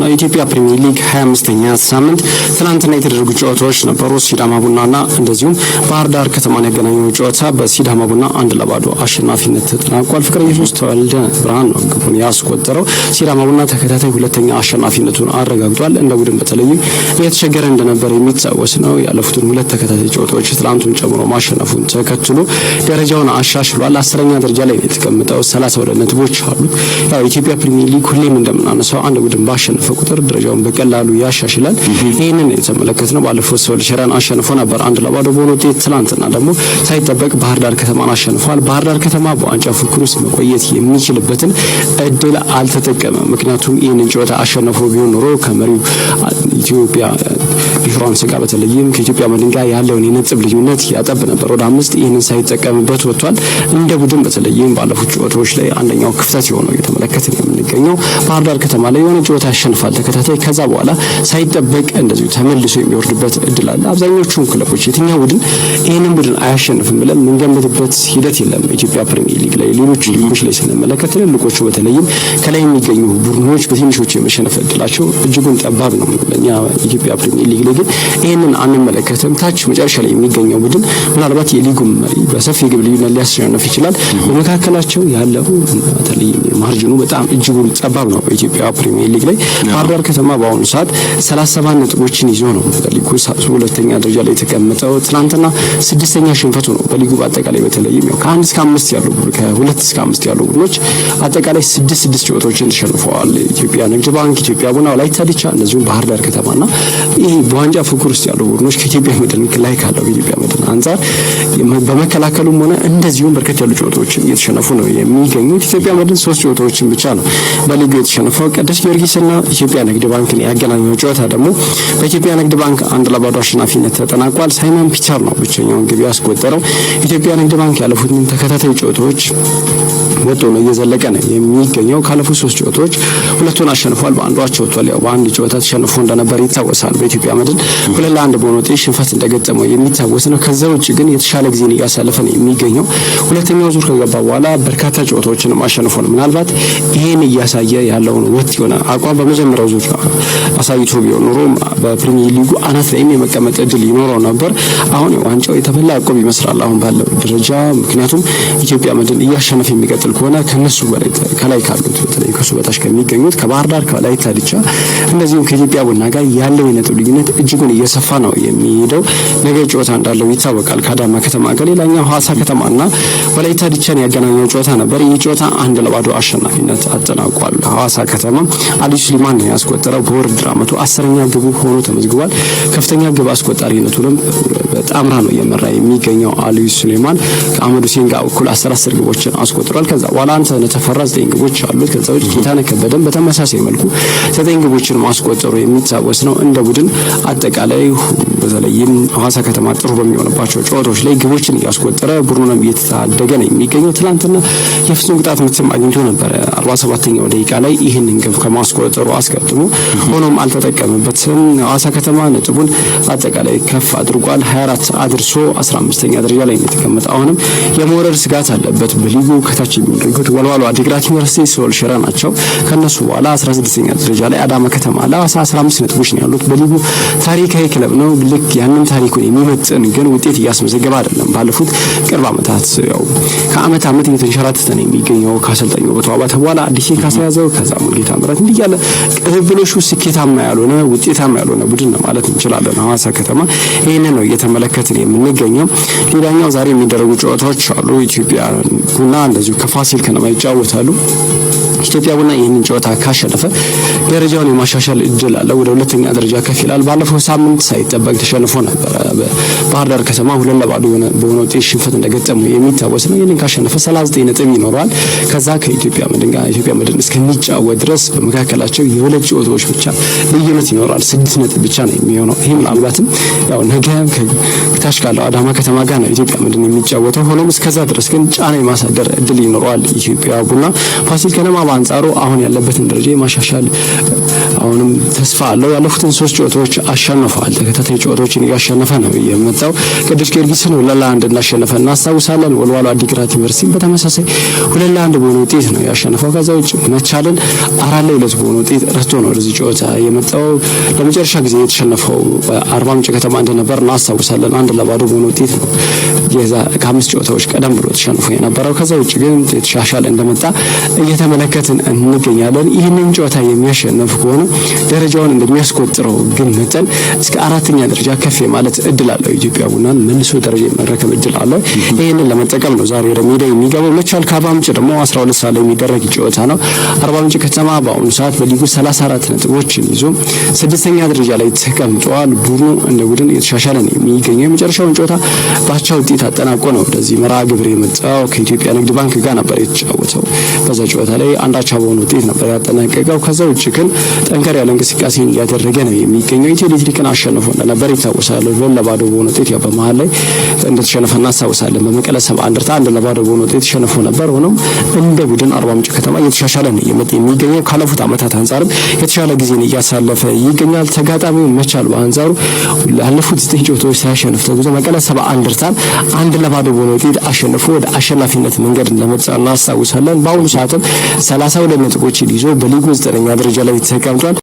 የኢትዮጵያ ፕሪሚየር ሊግ 25ኛ ሳምንት ትናንትና የተደረጉ ጨዋታዎች ነበሩ። ሲዳማ ቡናና እንደዚሁም ባህር ዳር ከተማን ያገናኘው ጨዋታ በሲዳማ ቡና 1-0 አሸናፊነት ተጠናቋል። ፍቅረ ኢየሱስ ተወልደ ብርሃን ነው ግቡን ያስቆጠረው። ሲዳማ ቡና ተከታታይ ሁለተኛ አሸናፊነቱን አረጋግጧል። እንደ ቡድን በተለይም እየተቸገረ እንደነበር የሚታወስ ነው። ያለፉትን ሁለት ተከታታይ ጨዋታዎች ትናንቱን ጨምሮ ማሸነፉን ተከትሎ ደረጃውን አሻሽሏል። 10ኛ ደረጃ ላይ የተቀመጠው 32 ነጥቦች አሉት። ያው የኢትዮጵያ ፕሪሚየር ሊግ ሁሌም እንደምናነሳው አንድ ቡድን ባሸነፈ ቁጥር ደረጃውን በቀላሉ ያሻሽላል። ይሄንን የተመለከትነው ባለፈው ሰው ሸራን አሸንፎ ነበር 1-0 በሆነ ውጤት። ትናንትና ደግሞ ሳይጠበቅ ባህር ዳር ከተማን አሸንፏል። ባህር ዳር ከተማ በዋንጫ ፉክክር ውስጥ መቆየት የሚችልበትን እድል አልተጠቀመም። ምክንያቱም ይህንን ጨዋታ አሸንፎ ቢሆን ኖሮ ከመሪው ኢትዮጵያ ኢንሹራንስ ጋር በተለይም ከኢትዮጵያ መድን ጋር ያለውን የነጥብ ልዩነት ያጠብ ነበር ወደ 5። ይህንን ሳይጠቀምበት ወጥቷል። እንደ ቡድን በተለይም ባለፉት ጨዋታዎች ላይ አንደኛው ክፍተት የሆነው እየተመለከትን የምንገኘው ባህር ዳር ከተማ ላይ የሆነ ጨዋታ ያሸንፋል ተከታታይ፣ ከዛ በኋላ ሳይጠበቅ እንደዚሁ ተመልሶ የሚወርድበት እድል አለ። አብዛኞቹ ክለቦች የትኛው ቡድን ይህንን ቡድን አያሸንፍም ብለን የምንገምትበት ሂደት የለም። ኢትዮጵያ ፕሪሚየር ሊግ ላይ ሌሎች ሊጎች ላይ ስንመለከት ትልልቆቹ በተለይም ከላይ የሚገኙ ቡድኖች በትንሾቹ የመሸነፍ እድላቸው እጅጉን ጠባብ ነው። ለኛ ኢትዮጵያ ፕሪሚየር ሊግ ላይ ግን ይህንን አንመለከትም። ታች መጨረሻ ላይ የሚገኘው ቡድን ምናልባት የሊጉም መሪ በሰፊ ግብ ልዩነት ሊያሸንፍ ይችላል። በመካከላቸው ያለው በተለይም ማርጅኑ በጣም እጅጉን ጠባብ ነው። በኢትዮጵያ ፕሪሚየር ሊግ ላይ ባህር ዳር ከተማ በአሁኑ ሰዓት 37 ነጥቦችን ይዞ ነው በሊጉ ሁለተኛ ደረጃ ላይ የተቀመጠው። ትናንትና 6ኛ ሽንፈቱ ነው በሊጉ በአጠቃላይ በተለይም ያው ከ1 እስከ 5 ያሉ ከ2 እስከ 5 ያሉ ቡድኖች አጠቃላይ 6 ጨዋታዎችን ተሸንፈዋል። ኢትዮጵያ ንግድ ባንክ፣ ኢትዮጵያ ቡና፣ ወላይታ ዲቻ እንደዚሁም ባህር ዳር ከተማና ይሄ በዋንጫ ፉክክር ውስጥ ያሉ ቡድኖች ከኢትዮጵያ መድን ላይ ካለው ኢትዮጵያ መድን አንፃር በመከላከሉም ሆነ እንደዚሁም በርከት ያሉ ጨዋታዎችን እየተሸነፉ ነው የሚገኙት። ኢትዮጵያ መድን 3 ጨዋታዎችን ብቻ ነው በሊጉ የተሸነፈው። ቅዱስ ጊዮርጊስና ኢትዮጵያ ንግድ ባንክን ያገናኘው ጨዋታ ደግሞ በኢትዮጵያ ንግድ ባንክ 1-0 አሸናፊነት ተጠናቋል። ሳይመን ፒተር ነው ብቸኛውን ግብ ያስቆጠረው። ኢትዮጵያ ንግድ ባንክ ያለፉትን ተከታታይ ጨዋታዎች ወጥቶ ነው እየዘለቀ ነው የሚገኘው። ካለፉት 3 ጨዋታዎች ሁለቱን አሸንፏል፣ በአንዱ አቻ ወጥቷል። ያው በአንድ ጨዋታ ተሸንፎ እንደነበር ይታወሳል። በኢትዮጵያ መድን 2-1 በሆነ ውጤት ሽንፈት እንደገጠመው የሚታወስ ነው። ከዛ ውጭ ግን የተሻለ ጊዜን እያሳለፈ ነው የሚገኘው። ሁለተኛው ዙር ከገባ በኋላ በርካታ ጨዋታዎችን አሸንፏል። ምናልባት ይሄን እያሳየ ያለውን ወጥ የሆነ አቋም በመጀመሪያው ዙር አሳይቶ ቢሆን ኖሮ በፕሪሚየር ሊጉ አናት ላይም የመቀመጥ እድል ይኖረው ነበር። አሁን ዋንጫው የተበላ ዕቁብ ይመስላል አሁን ባለው ደረጃ። ምክንያቱም ኢትዮጵያ መድን እያሸነፈ የሚቀጥል ከሆነ ከነሱ በላይ ከላይ ካሉት በተለይ ከሱ በታች ከሚገኙት ከባህር ዳር ከወላይታ ዲቻ እንደዚሁም ከኢትዮጵያ ቡና ጋር ያለው የነጥብ ልዩነት እጅጉን እየሰፋ ነው የሚሄደው። ነገ ጨዋታ እንዳለው ይታወቃል ከአዳማ ከተማ ጋር። ሌላኛው ሐዋሳ ከተማና ወላይታ ዲቻን ያገናኘው ጨዋታ ነበር። ይህ ጨዋታ 1-0 አሸናፊነት አጠናቋል። ሐዋሳ ከተማ አዲስ ሱሌማን ነው ያስቆጠረው። በውድድር ዓመቱ 10ኛ ግቡ ሆኖ ተመዝግቧል። ከፍተኛ ግብ አስቆጣሪነቱንም በጣምራ ነው እየመራ የሚገኘው አዲስ ሱሌማን ከአህመድ ሁሴን ጋር እኩል 10 ግቦችን አስቆጥሯል። ከዛ በኋላ አንተነህ ተፈራ 9 ግቦች አሉት። ከዛ ውጭ ጌታነህ ከበደም በተመሳሳይ መልኩ 9 ግቦችን ማስቆጠሩ የሚታወስ ነው። እንደ ቡድን አጠቃላይ በተለይም ሐዋሳ ከተማ ጥሩ በሚሆንባቸው ጨዋታዎች ላይ ግቦችን እያስቆጠረ ቡድኑንም እየተታደገ ነው የሚገኘው። ትናንትና የፍጹም ቅጣት ምትም አግኝቶ ነበር 47ኛው ደቂቃ ላይ ይህንን ግብ ከማስቆጠሩ አስቀድሞ፣ ሆኖም አልተጠቀመበትም። ሐዋሳ ከተማ ነጥቡን አጠቃላይ ከፍ አድርጓል 24 አድርሶ 15ኛ ደረጃ ላይ የተቀመጠ አሁንም የመውረድ ስጋት አለበት። በሊጉ ከታች የሚገኙት ወልዋሎ ዓዲግራት ዩኒቨርሲቲ፣ ሰወል ሽረ ናቸው። ከነሱ በኋላ 16ኛ ደረጃ ላይ አዳማ ከተማ ለሐዋሳ 15 ነጥቦች ነው ያሉት። በሊጉ ታሪካዊ ክለብ ነው። ልክ ያንን ታሪኩን የሚመጥን ግን ውጤት እያስመዘገበ አይደለም። ባለፉት ቅርብ ዓመታት ያው ከዓመት ዓመት እየተንሸራተተ ነው የሚገኘው። ከአሰልጣኙ በተዋባተ በኋላ አዲስ ካሳ ያዘው ከዛ ሙልጌታ ምረት እንዲያለ ቅብብሎሹ ስኬታማ ያልሆነ ውጤታማ ያልሆነ ቡድን ነው ማለት እንችላለን። ሐዋሳ ከተማ ይሄንን ነው እየተመለከትን የምንገኘው። ሌላኛው ዛሬ የሚደረጉ ጨዋታዎች አሉ። ኢትዮጵያ ቡና እንደዚሁ ከፋሲል ከነማ ይጫወታሉ። ኢትዮጵያ ቡና ይህንን ጨዋታ ካሸነፈ ደረጃውን የማሻሻል እድል አለ። ወደ ሁለተኛ ደረጃ ከፍ ይላል። ባለፈው ሳምንት ሳይጠበቅ ተሸንፎ ነበር ባህር ዳር ከተማ 2-0 በሆነ ውጤት ሽንፈት እንደገጠመው የሚታወስ ነው። ይህንን ካሸነፈ 39 ነጥብ ይኖረዋል። ከዛ ከኢትዮጵያ መድን ጋር ኢትዮጵያ መድን እስከሚጫወት ድረስ በመካከላቸው የሁለት ጨዋታዎች ብቻ ልዩነት ይኖራል። 6 ነጥብ ብቻ ነው የሚሆነው። ይሄ ምናልባትም ያው ነገ ከታች ካለው አዳማ ከተማ ጋር ነው ኢትዮጵያ መድን የሚጫወተው። ሆኖም እስከዛ ድረስ ግን ጫና የማሳደር እድል ይኖረዋል ኢትዮጵያ ቡና። ፋሲል ከነማ በአንጻሩ አሁን ያለበትን ደረጃ የማሻሻል አሁንም ተስፋ አለው። ያለፉትን 3 ጨዋታዎች አሸንፈዋል። ተከታታይ ጨዋታዎችን እያሸነፈ ነው የመጣው። ቅዱስ ጊዮርጊስን 2-1 እንዳሸነፈ እናስታውሳለን። ወልዋሎ ዓዲግራት ዩኒቨርሲቲ በተመሳሳይ 2-1 በሆነ ውጤት ነው ያሸነፈው። ከዛ ውጭ መቻልን 4-2 በሆነ ውጤት ረትቶ ነው ወደዚህ ጨዋታ የመጣው። ለመጨረሻ ጊዜ የተሸነፈው በአርባ ምንጭ ከተማ እንደነበር እናስታውሳለን። 1-2 በሆነ ውጤት ነው ከ5 ጨዋታዎች ቀደም ብሎ ተሸንፎ የነበረው። ከዛ ውጭ ግን የተሻሻለ እንደመጣ እየተመለከትን እንገኛለን። ይህንን ጨዋታ የሚያሸንፍ ከሆነ ደረጃውን እንደሚያስቆጥረው ግን መጠን እስከ 4ኛ ደረጃ ከፍ ማለት እድል አለው። ኢትዮጵያ ቡናን መልሶ ደረጃ የመረከብ እድል አለው። ይህንን ለመጠቀም ነው ዛሬ ወደ ሜዳ የሚገባው። መቻል ከአርባ ምንጭ ደግሞ 12 ሰዓት ላይ የሚደረግ ጨዋታ ነው። አርባ ምንጭ ከተማ በአሁኑ ሰዓት በሊጉ 34 ነጥቦችን ይዞ 6ኛ ደረጃ ላይ ተቀምጧል። ቡድኑ እንደ ቡድን የተሻሻለ ነው የሚገኘው። የመጨረሻውን ጨዋታ ባቻ ውጤት አጠናቆ ነው ወደዚህ መርሃ ግብር የመጣው። ከኢትዮጵያ ንግድ ባንክ ጋር ነበር የተጫወተው። በዛ ጨዋታ ላይ አንዳቻ በሆነ ውጤት ነበር ያጠናቀቀው። ከዛ ውጭ ግን ጠንከር ያለ እንቅስቃሴን እያደረገ ነው የሚገኘው። ኢትዮ ኤሌክትሪክን አሸንፎ እንደነበር ይታወሳል። 2-2 በሆነ ውጤት ያው በመሃል ላይ እንደተሸነፈ እናስታውሳለን። በመቀለ 70 እንደርታ 1-2 በሆነ ውጤት ተሸንፎ ነበር። ሆኖም እንደ ቡድን አርባ ምንጭ ከተማ እየተሻሻለ ነው የሚገኘው። ካለፉት ዓመታት አንጻርም የተሻለ ጊዜን እያሳለፈ ይገኛል። ተጋጣሚው መቻል በአንጻሩ ላለፉት 9 ጨዋታዎች ሳያሸንፍ ተጉዞ መቀለ 70 እንደርታን 1-2 በሆነ ውጤት አሸንፎ ወደ አሸናፊነት መንገድ እንደመጣ እናስታውሳለን። በአሁኑ ሰዓትም 32 ነጥቦችን ይዞ በሊጉ 9ኛ ደረጃ ላይ ተቀምጧል።